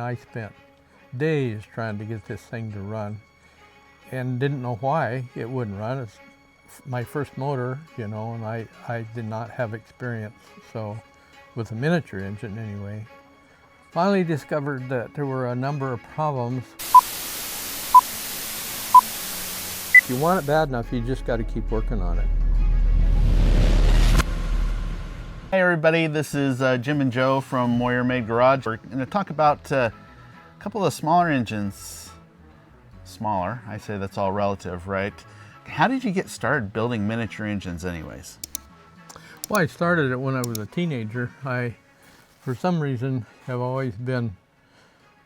I spent days trying to get this thing to run and didn't know why it wouldn't run. It's my first motor, you know, and I did not have experience, so with a miniature engine anyway. Finally discovered that there were a number of problems. If you want it bad enough, you just got to keep working on it. Hey everybody, this is Jim and Joe from Moyer Made Garage. We're going to talk about a couple of smaller engines. Smaller, I say that's all relative, right? How did you get started building miniature engines anyways? Well, I started it when I was a teenager. I, for some reason, have always been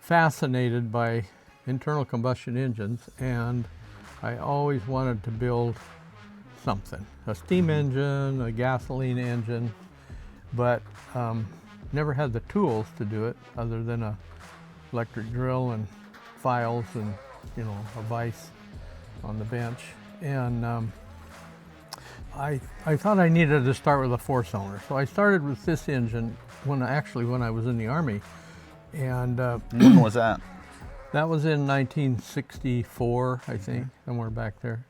fascinated by internal combustion engines, and I always wanted to build something. A steam engine, a gasoline engine, but never had the tools to do it other than a electric drill and files and, you know, a vise on the bench. And I thought I needed to start with a four-cylinder. So I started with this engine when I was in the Army. And when was that? That was in 1964, I think, somewhere back there.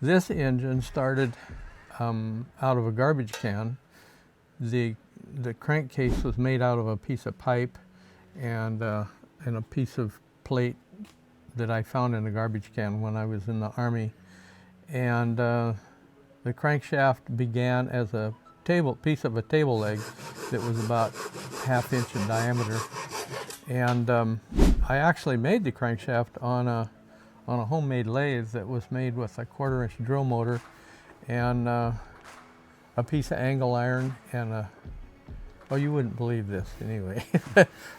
This engine started out of a garbage can. The crankcase was made out of a piece of pipe and a piece of plate that I found in a garbage can when I was in the Army. And the crankshaft began as a piece of a table leg that was about ½ inch in diameter. And I actually made the crankshaft on a homemade lathe that was made with a 1/4 inch drill motor and a piece of angle iron and well, you wouldn't believe this anyway.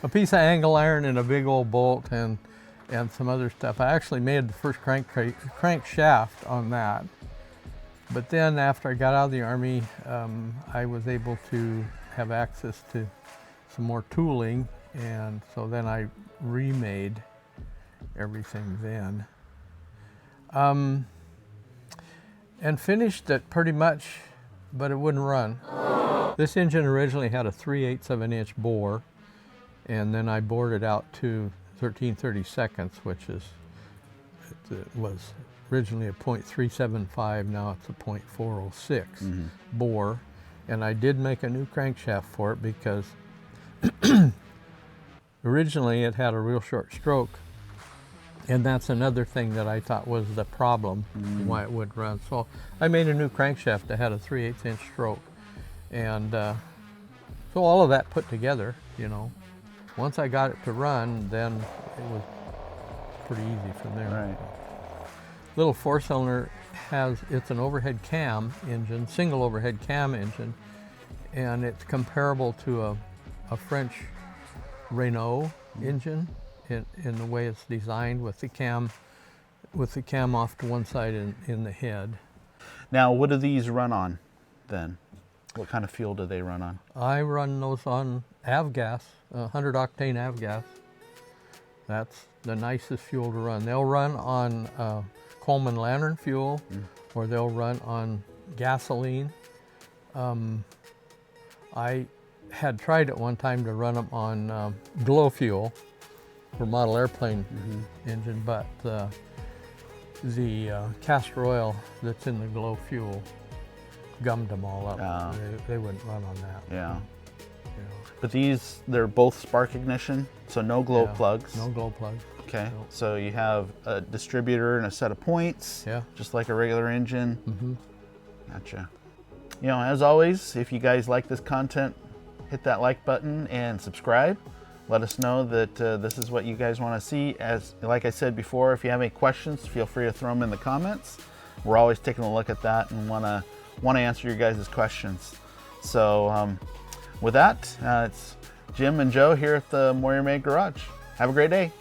A piece of angle iron and a big old bolt and some other stuff. I actually made the first crankshaft on that. But then after I got out of the Army, I was able to have access to some more tooling, and so then I remade everything then. And finished it pretty much, but it wouldn't run. This engine originally had a 3/8 of an inch bore, and then I bored it out to 13/32, which was originally a .375, now it's a .406 bore. And I did make a new crankshaft for it because originally it had a real short stroke, and that's another thing that I thought was the problem, why it wouldn't run. So I made a new crankshaft that had a 3/8 inch stroke. And so all of that put together, you know, once I got it to run, then it was pretty easy from there. Right. Little four-cylinder it's an overhead cam engine, single overhead cam engine, and it's comparable to a French Renault engine in the way it's designed with the cam off to one side in the head. Now, what do these run on then? What kind of fuel do they run on? I run those on avgas, 100 octane avgas. That's the nicest fuel to run. They'll run on Coleman Lantern fuel, or they'll run on gasoline. I had tried at one time to run them on glow fuel for model airplane engine, but the castor oil that's in the glow fuel gummed them all up. They wouldn't run on that. Yeah. You know. But these, they're both spark ignition, so no glow plugs. No glow plugs. Okay, No. so you have a distributor and a set of points, just like a regular engine. Gotcha. You know, as always, if you guys like this content, hit that like button and subscribe. Let us know that this is what you guys want to see. Like I said before, if you have any questions, feel free to throw them in the comments. We're always taking a look at that and want to answer your guys' questions. So with that, it's Jim and Joe here at the Moyer Made Garage. Have a great day.